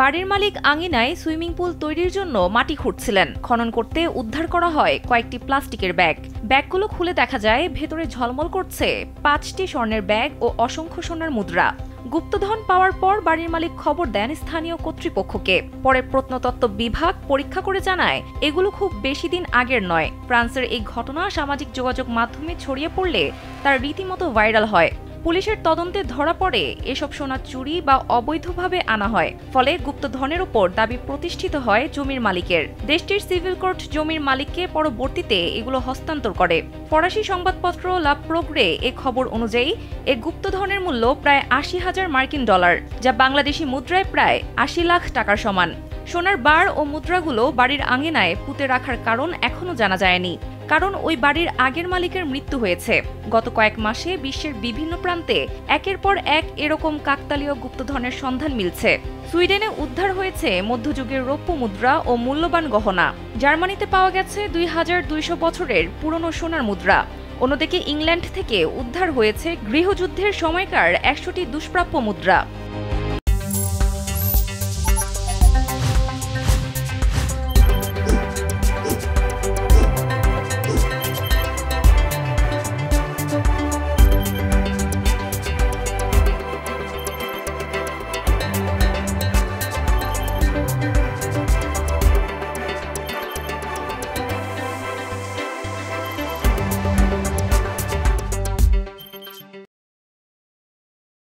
বাড়ির মালিক আঙিনায় swimming pool তৈরির জন্য মাটি খুঁড়ছিলেন। খনন করতে উদ্ধার করা হয় কয়েকটি প্লাস্টিকের ব্যাগ। ব্যাগগুলো খুলে দেখা যায় ভেতরে ঝলমল করছে ৫টি স্বর্ণের ব্যাগ ও অসংখ্য সোনার মুদ্রা। গুপ্তধন পাওয়ার পর বাড়ির মালিক খবর দেন স্থানীয় কর্তৃপক্ষকে। পরে প্রত্নতত্ত্ব বিভাগ পরীক্ষা করে জানায় এগুলো খুব বেশি দিন আগের নয়। ফ্রান্সের এই ঘটনা সামাজিক যোগাযোগ মাধ্যমে ছড়িয়ে পড়লে তার রীতিমতো ভাইরাল হয়। পুলিশের তদন্তে ধরা পড়ে এসব সোনা চুরি বা অবৈধভাবে আনা হয়। ফলে গুপ্তধনের ওপর দাবি প্রতিষ্ঠিত হয় জমির মালিকের। দেশটির সিভিল কোর্ট জমির মালিককে পরবর্তীতে এগুলো হস্তান্তর করে। ফরাসি সংবাদপত্র লা প্রোগ্রে এ খবর অনুযায়ী এ গুপ্তধনের মূল্য প্রায় ৮০,০০০ মার্কিন ডলার, যা বাংলাদেশি মুদ্রায় প্রায় ৮০ লাখ টাকার সমান। সোনার বার ও মুদ্রাগুলো বাড়ির আঙিনায় পুঁতে রাখার কারণ এখনও জানা যায়নি। কারণ ওই বাড়ির আগের মালিকের মৃত্যু হয়েছে। গত কয়েক মাসে বিশ্বের বিভিন্ন প্রান্তে একের পর এক এরকম কাকতালীয় গুপ্তধনের সন্ধান মিলছে। সুইডেনে উদ্ধার হয়েছে মধ্যযুগের রৌপ্য মুদ্রা ও মূল্যবান গহনা। জার্মানিতে পাওয়া গেছে ২,২০০ বছরের পুরনো সোনার মুদ্রা। অন্যদিকে ইংল্যান্ড থেকে উদ্ধার হয়েছে গৃহযুদ্ধের সময়কার ১০০টি দুষ্প্রাপ্য মুদ্রা।